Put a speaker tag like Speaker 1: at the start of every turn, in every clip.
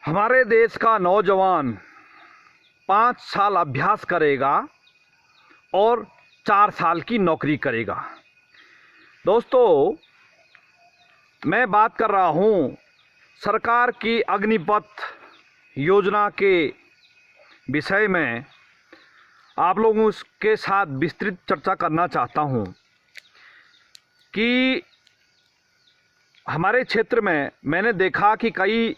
Speaker 1: हमारे देश का नौजवान 5 साल अभ्यास करेगा और 4 साल की नौकरी करेगा। दोस्तों, मैं बात कर रहा हूँ सरकार की अग्निपथ योजना के विषय में। आप लोगों के साथ विस्तृत चर्चा करना चाहता हूँ कि हमारे क्षेत्र में मैंने देखा कि कई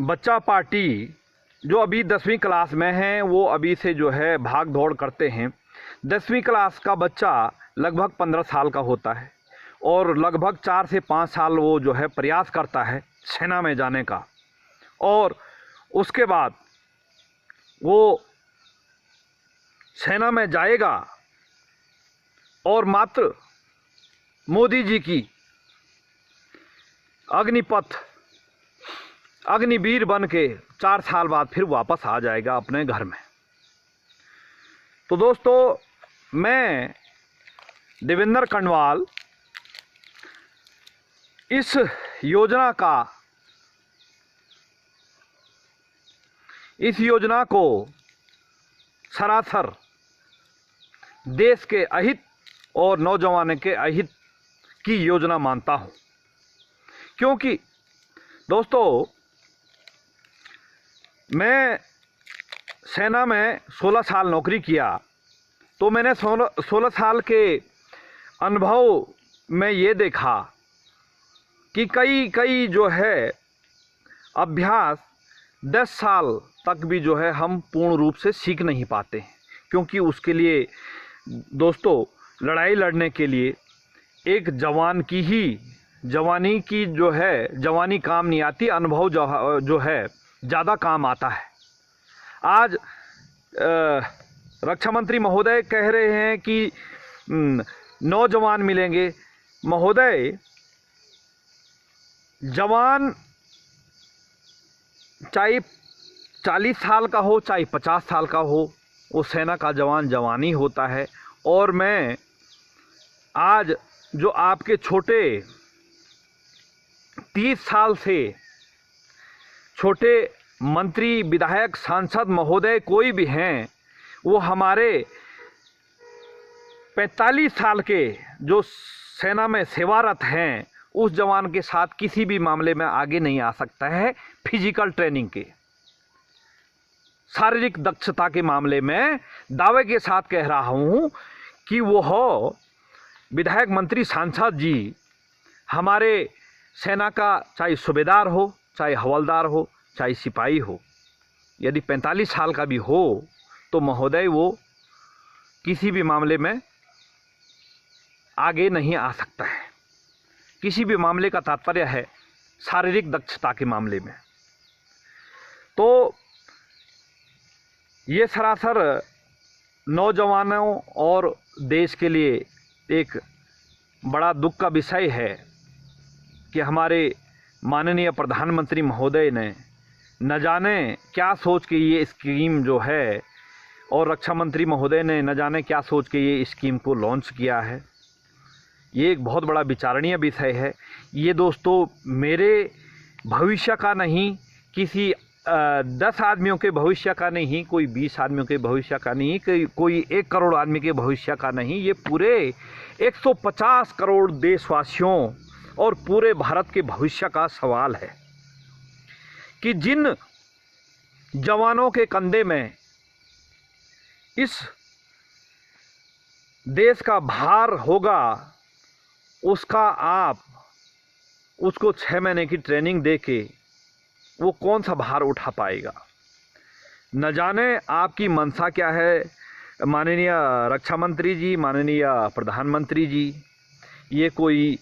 Speaker 1: बच्चा पार्टी जो अभी 10वीं क्लास में हैं वो अभी से जो है भाग दौड़ करते हैं। 10वीं क्लास का बच्चा लगभग 15 साल का होता है और लगभग 4 से 5 साल वो जो है प्रयास करता है सेना में जाने का, और उसके बाद वो सेना में जाएगा और मात्र मोदी जी की अग्निपथ अग्निवीर बन के 4 साल बाद फिर वापस आ जाएगा अपने घर में। तो दोस्तों, मैं देवेंद्र कंडवाल इस योजना को सरासर देश के अहित और नौजवानों के अहित की योजना मानता हूं, क्योंकि दोस्तों मैं सेना में 16 साल नौकरी किया, तो मैंने 16 साल के अनुभव में ये देखा कि कई जो है अभ्यास 10 साल तक भी जो है हम पूर्ण रूप से सीख नहीं पाते हैं, क्योंकि उसके लिए दोस्तों लड़ाई लड़ने के लिए एक जवानी काम नहीं आती, अनुभव जो है ज़्यादा काम आता है। आज रक्षा मंत्री महोदय कह रहे हैं कि नौजवान मिलेंगे। महोदय, जवान चाहे 40 साल का हो चाहे 50 साल का हो, वो सेना का जवान जवानी होता है। और मैं आज जो आपके छोटे 30 साल से छोटे मंत्री, विधायक, सांसद महोदय कोई भी हैं, वो हमारे 45 साल के जो सेना में सेवारत हैं, उस जवान के साथ किसी भी मामले में आगे नहीं आ सकता है। फिजिकल ट्रेनिंग के, शारीरिक दक्षता के मामले में दावे के साथ कह रहा हूं कि वो हो विधायक, मंत्री, सांसद जी हमारे सेना का चाहे सूबेदार हो, चाहे हवलदार हो, चाहे सिपाही हो, यदि 45 साल का भी हो तो महोदय वो किसी भी मामले में आगे नहीं आ सकता है। किसी भी मामले का तात्पर्य है शारीरिक दक्षता के मामले में। तो ये सरासर नौजवानों और देश के लिए एक बड़ा दुख का विषय है कि हमारे माननीय प्रधानमंत्री महोदय ने न जाने क्या सोच के ये स्कीम जो है, और रक्षा मंत्री महोदय ने न जाने क्या सोच के ये स्कीम को लॉन्च किया है। ये एक बहुत बड़ा विचारणीय विषय है। ये दोस्तों मेरे भविष्य का नहीं, किसी 10 आदमियों के भविष्य का नहीं, कोई 20 आदमियों के भविष्य का नहीं, कोई 1 करोड़ आदमी के भविष्य का नहीं, ये पूरे 150 करोड़ देशवासियों और पूरे भारत के भविष्य का सवाल है कि जिन जवानों के कंधे में इस देश का भार होगा, उसको 6 महीने की ट्रेनिंग देके वो कौन सा भार उठा पाएगा। न जाने आपकी मंशा क्या है माननीय रक्षा मंत्री जी, माननीय प्रधानमंत्री जी। ये कोई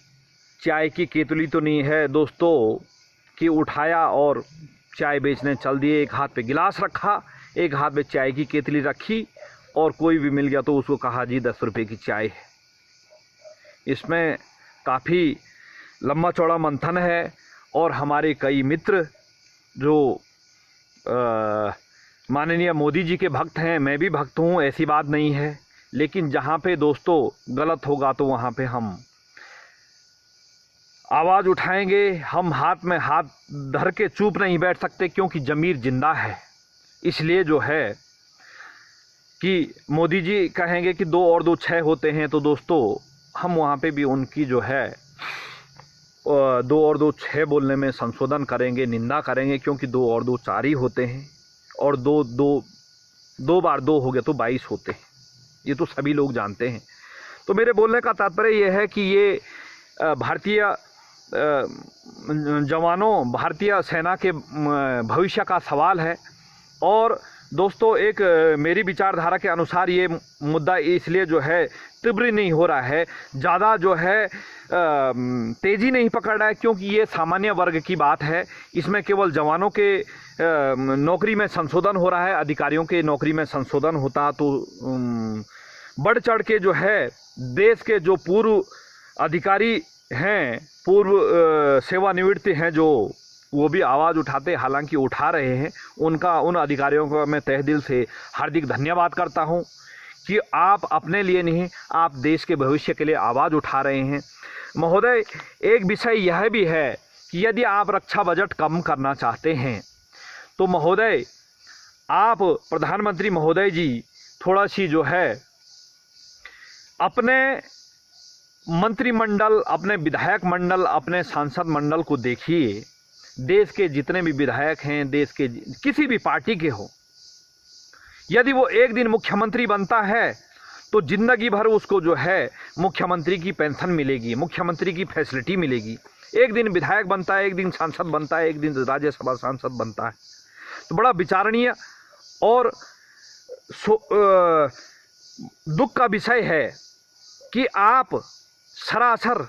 Speaker 1: चाय की केतली तो नहीं है दोस्तों कि उठाया और चाय बेचने चल दिए। एक हाथ पे गिलास रखा, एक हाथ में चाय की केतली रखी, और कोई भी मिल गया तो उसको कहा जी 10 रुपये की चाय है। इसमें काफ़ी लंबा चौड़ा मंथन है। और हमारे कई मित्र जो माननीय मोदी जी के भक्त हैं, मैं भी भक्त हूँ, ऐसी बात नहीं है, लेकिन जहाँ पे दोस्तों गलत होगा तो वहाँ पे हम आवाज़ उठाएंगे, हम हाथ में हाथ धर के चुप नहीं बैठ सकते, क्योंकि ज़मीर जिंदा है। इसलिए जो है कि मोदी जी कहेंगे कि 2 और 2 6 होते हैं, तो दोस्तों हम वहाँ पे भी उनकी जो है 2 और 2 6 बोलने में संशोधन करेंगे, निंदा करेंगे, क्योंकि 2 और 2 4 ही होते हैं, और 2 बार 2 हो गए तो 22 होते हैं। ये तो सभी लोग जानते हैं। तो मेरे बोलने का तात्पर्य ये है कि ये भारतीय जवानों, भारतीय सेना के भविष्य का सवाल है। और दोस्तों एक मेरी विचारधारा के अनुसार ये मुद्दा इसलिए जो है तीव्र नहीं हो रहा है, ज़्यादा जो है तेज़ी नहीं पकड़ रहा है, क्योंकि ये सामान्य वर्ग की बात है। इसमें केवल जवानों के नौकरी में संशोधन हो रहा है, अधिकारियों के नौकरी में संशोधन होता तो बढ़ चढ़ के जो है देश के जो पूर्व अधिकारी हैं, पूर्व सेवानिवृत्त हैं, जो वो भी आवाज़ उठाते, हालांकि उठा रहे हैं, उन अधिकारियों को मैं तहे दिल से हार्दिक धन्यवाद करता हूं कि आप अपने लिए नहीं, आप देश के भविष्य के लिए आवाज़ उठा रहे हैं। महोदय, एक विषय यह भी है कि यदि आप रक्षा बजट कम करना चाहते हैं तो महोदय, आप प्रधानमंत्री महोदय जी थोड़ा सी जो है अपने मंत्रिमंडल, अपने विधायक मंडल, अपने सांसद मंडल को देखिए। देश के जितने भी विधायक हैं, देश के किसी भी पार्टी के हो, यदि वो एक दिन मुख्यमंत्री बनता है तो जिंदगी भर उसको जो है मुख्यमंत्री की पेंशन मिलेगी, मुख्यमंत्री की फैसिलिटी मिलेगी। एक दिन विधायक बनता है, एक दिन सांसद बनता है, एक दिन राज्यसभा सांसद बनता है। तो बड़ा विचारणीय और दुख का विषय है कि आप सरासर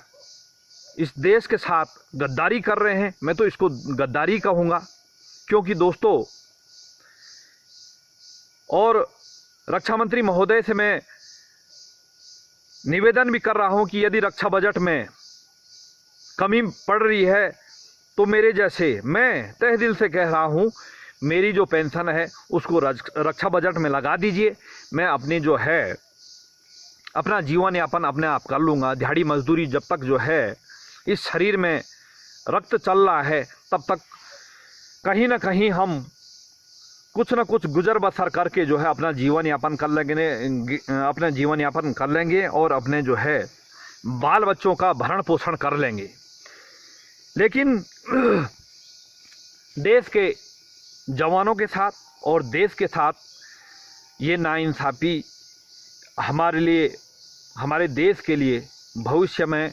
Speaker 1: इस देश के साथ गद्दारी कर रहे हैं। मैं तो इसको गद्दारी कहूँगा, क्योंकि दोस्तों, और रक्षा मंत्री महोदय से मैं निवेदन भी कर रहा हूं कि यदि रक्षा बजट में कमी पड़ रही है तो मेरे जैसे, मैं तहे दिल से कह रहा हूं, मेरी जो पेंशन है उसको रक्षा बजट में लगा दीजिए। मैं अपनी जो है अपना जीवन यापन अपने आप कर लूँगा। दिहाड़ी मजदूरी जब तक जो है इस शरीर में रक्त चल रहा है, तब तक कहीं ना कहीं हम कुछ ना कुछ गुजर बसर करके जो है अपना जीवन यापन कर लेंगे, और अपने जो है बाल बच्चों का भरण पोषण कर लेंगे। लेकिन देश के जवानों के साथ और देश के साथ ये नाइंसाफ़ी हमारे लिए, हमारे देश के लिए भविष्य में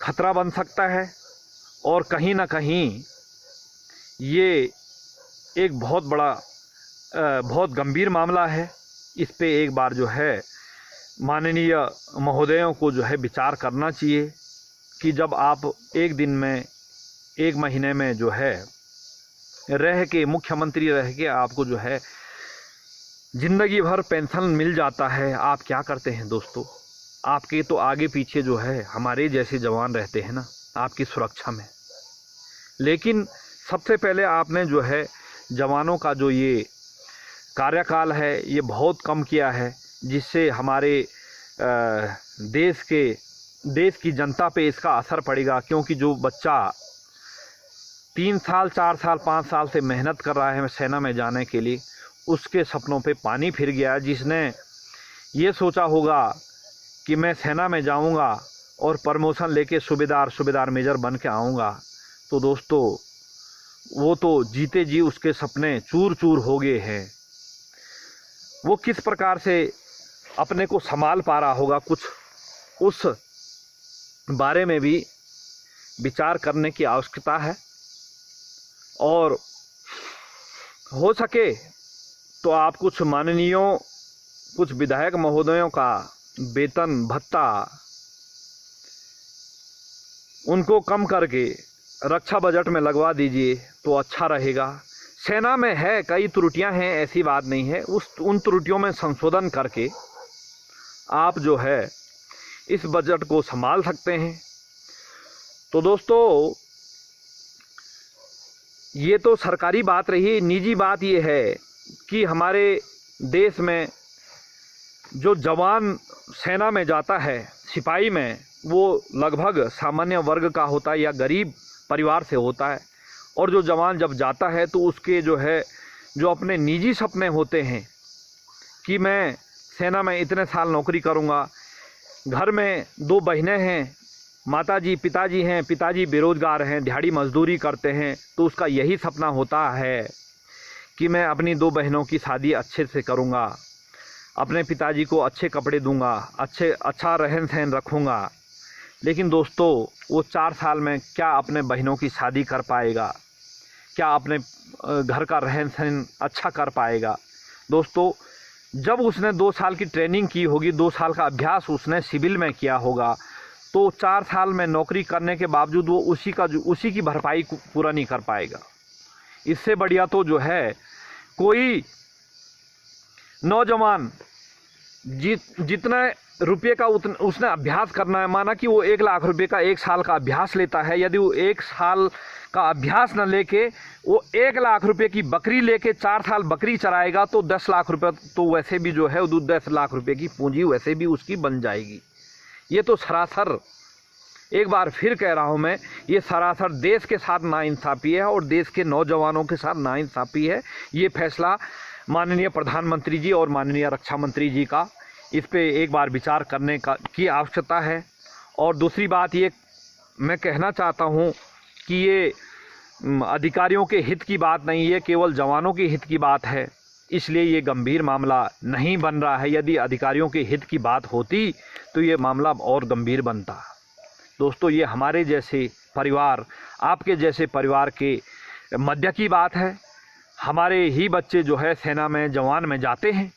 Speaker 1: खतरा बन सकता है, और कहीं ना कहीं ये एक बहुत बड़ा बहुत गंभीर मामला है। इस पे एक बार जो है माननीय महोदयों को जो है विचार करना चाहिए कि जब आप एक दिन में, एक महीने में जो है रह के, मुख्यमंत्री रह के आपको जो है ज़िंदगी भर पेंशन मिल जाता है, आप क्या करते हैं दोस्तों? आपके तो आगे पीछे जो है हमारे जैसे जवान रहते हैं ना, आपकी सुरक्षा में। लेकिन सबसे पहले आपने जो है जवानों का जो ये कार्यकाल है ये बहुत कम किया है, जिससे हमारे देश की जनता पे इसका असर पड़ेगा। क्योंकि जो बच्चा 3 साल, 4 साल, 5 साल से मेहनत कर रहा है सेना में जाने के लिए, उसके सपनों पे पानी फिर गया। जिसने ये सोचा होगा कि मैं सेना में जाऊंगा और प्रमोशन लेके सूबेदार मेजर बन के आऊँगा, तो दोस्तों वो तो जीते जी उसके सपने चूर चूर हो गए हैं। वो किस प्रकार से अपने को संभाल पा रहा होगा, कुछ उस बारे में भी विचार करने की आवश्यकता है। और हो सके तो आप कुछ माननीयों, कुछ विधायक महोदयों का वेतन भत्ता उनको कम करके रक्षा बजट में लगवा दीजिए तो अच्छा रहेगा। सेना में है कई त्रुटियां हैं, ऐसी बात नहीं है, उन त्रुटियों में संशोधन करके आप जो है इस बजट को संभाल सकते हैं। तो दोस्तों, ये तो सरकारी बात रही। निजी बात ये है कि हमारे देश में जो जवान सेना में जाता है, सिपाही में, वो लगभग सामान्य वर्ग का होता है या गरीब परिवार से होता है। और जो जवान जब जाता है तो उसके जो अपने निजी सपने होते हैं कि मैं सेना में इतने साल नौकरी करूँगा, घर में 2 बहनें हैं, माताजी पिताजी हैं, पिताजी बेरोजगार हैं, दिहाड़ी मजदूरी करते हैं, तो उसका यही सपना होता है कि मैं अपनी 2 बहनों की शादी अच्छे से करूँगा, अपने पिताजी को अच्छे कपड़े दूंगा, अच्छा रहन सहन रखूँगा। लेकिन दोस्तों, वो 4 साल में क्या अपने बहनों की शादी कर पाएगा, क्या अपने घर का रहन सहन अच्छा कर पाएगा? दोस्तों, जब उसने 2 साल की ट्रेनिंग की होगी, 2 साल का अभ्यास उसने सिविल में किया होगा, तो 4 साल में नौकरी करने के बावजूद वो उसी की भरपाई पूरा नहीं कर पाएगा। इससे बढ़िया तो जो है कोई नौजवान जितना रुपये का उसने अभ्यास करना है, माना कि वो 1 लाख रुपये का 1 साल का अभ्यास लेता है, यदि वो 1 साल का अभ्यास न लेके वो 1 लाख रुपये की बकरी लेके 4 साल बकरी चराएगा तो 10 लाख रुपये तो वैसे भी जो है 10 लाख रुपये की पूंजी वैसे भी उसकी बन जाएगी। ये तो सरासर, एक बार फिर कह रहा हूँ मैं, ये सरासर देश के साथ नाइंसाफ़ी है और देश के नौजवानों के साथ नाइंसाफ़ी है। ये फैसला माननीय प्रधानमंत्री जी और माननीय रक्षा मंत्री जी का, इस पे एक बार विचार करने की आवश्यकता है। और दूसरी बात ये मैं कहना चाहता हूँ कि ये अधिकारियों के हित की बात नहीं है, केवल जवानों के हित की बात है, इसलिए ये गंभीर मामला नहीं बन रहा है। यदि अधिकारियों के हित की बात होती तो ये मामला और गंभीर बनता। दोस्तों, ये हमारे जैसे परिवार, आपके जैसे परिवार के मध्य की बात है। हमारे ही बच्चे जो है सेना में जवान में जाते हैं,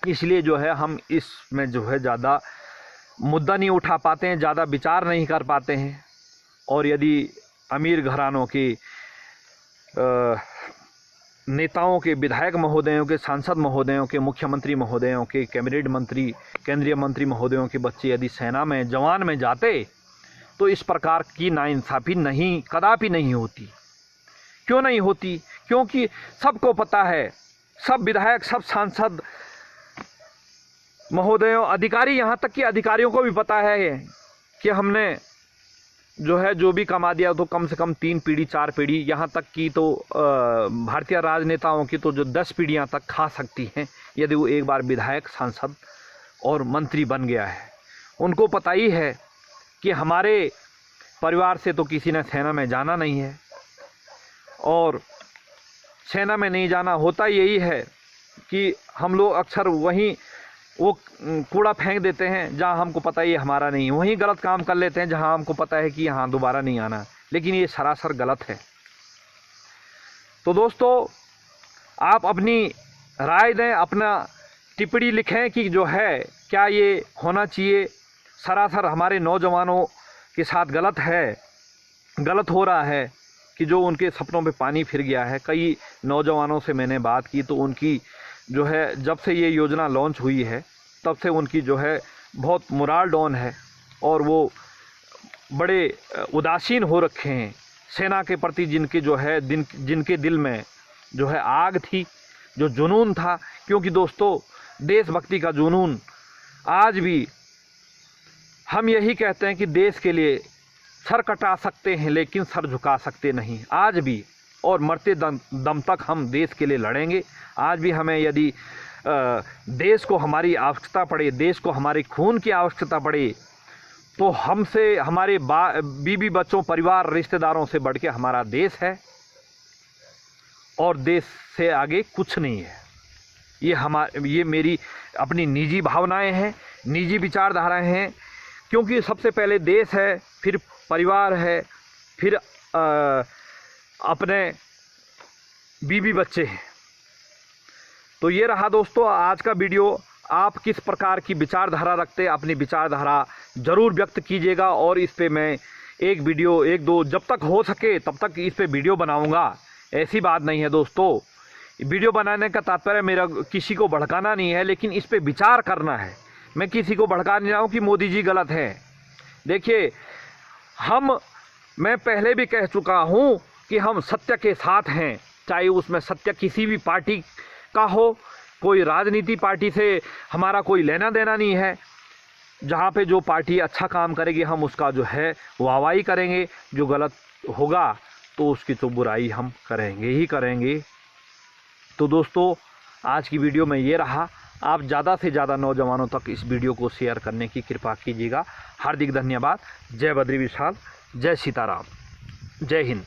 Speaker 1: इसलिए जो है हम इसमें जो है ज़्यादा मुद्दा नहीं उठा पाते हैं, ज़्यादा विचार नहीं कर पाते हैं। और यदि अमीर घरानों के नेताओं के, विधायक महोदयों के, सांसद महोदयों के, मुख्यमंत्री महोदयों के, कैबिनेट मंत्री, केंद्रीय मंत्री महोदयों के बच्चे यदि सेना में जवान में जाते तो इस प्रकार की नाइंसाफ़ी कदापि नहीं होती। क्यों नहीं होती? क्योंकि सबको पता है, सब विधायक, सब सांसद महोदयों, अधिकारी, यहाँ तक कि अधिकारियों को भी पता है कि हमने जो भी कमा दिया तो कम से कम 3 पीढ़ी 4 पीढ़ी, यहाँ तक कि तो भारतीय राजनेताओं की तो जो 10 पीढ़ियाँ तक खा सकती हैं यदि वो एक बार विधायक, सांसद और मंत्री बन गया है। उनको पता ही है कि हमारे परिवार से तो किसी ने सेना में जाना नहीं है, और सेना में नहीं जाना होता यही है कि हम लोग अक्सर वहीं वो कूड़ा फेंक देते हैं जहां हमको पता है ये हमारा नहीं है, वहीं गलत काम कर लेते हैं जहां हमको पता है कि यहाँ दोबारा नहीं आना। लेकिन ये सरासर गलत है। तो दोस्तों, आप अपनी राय दें, अपना टिप्पणी लिखें कि जो है क्या ये होना चाहिए। सरासर हमारे नौजवानों के साथ गलत हो रहा है कि जो उनके सपनों पे पानी फिर गया है। कई नौजवानों से मैंने बात की तो उनकी जो है, जब से ये योजना लॉन्च हुई है तब से उनकी जो है बहुत मोराल डाउन है और वो बड़े उदासीन हो रखे हैं सेना के प्रति, जिनके दिल में जो है आग थी, जो जुनून था। क्योंकि दोस्तों, देशभक्ति का जुनून आज भी, हम यही कहते हैं कि देश के लिए सर कटा सकते हैं लेकिन सर झुका सकते नहीं, आज भी। और मरते दम तक हम देश के लिए लड़ेंगे। आज भी हमें यदि देश को हमारी आवश्यकता पड़े, देश को हमारे खून की आवश्यकता पड़े, तो हमसे, हमारे बीवी बच्चों, परिवार, रिश्तेदारों से बढ़ के हमारा देश है और देश से आगे कुछ नहीं है। ये मेरी अपनी निजी भावनाएं हैं, निजी विचारधाराएं हैं। क्योंकि सबसे पहले देश है, फिर परिवार है, फिर अपने बीवी बच्चे हैं। तो ये रहा दोस्तों आज का वीडियो। आप किस प्रकार की विचारधारा रखते हैं, अपनी विचारधारा ज़रूर व्यक्त कीजिएगा। और इस पे मैं एक वीडियो, 1-2 जब तक हो सके तब तक इस पे वीडियो बनाऊंगा। ऐसी बात नहीं है दोस्तों, वीडियो बनाने का तात्पर्य मेरा किसी को भड़काना नहीं है, लेकिन इस पे विचार करना है। मैं किसी को भड़का नहीं रहा हूँ कि मोदी जी गलत हैं। देखिए, मैं पहले भी कह चुका हूँ कि हम सत्य के साथ हैं, चाहे उसमें सत्य किसी भी पार्टी का हो। कोई राजनीति पार्टी से हमारा कोई लेना देना नहीं है। जहाँ पे जो पार्टी अच्छा काम करेगी हम उसका जो है वाहवाही करेंगे, जो गलत होगा तो उसकी तो बुराई हम करेंगे ही करेंगे। तो दोस्तों आज की वीडियो में ये रहा। आप ज़्यादा से ज़्यादा नौजवानों तक इस वीडियो को शेयर करने की कृपा कीजिएगा। हार्दिक धन्यवाद। जय बद्री विशाल, जय सीताराम, जय हिंद।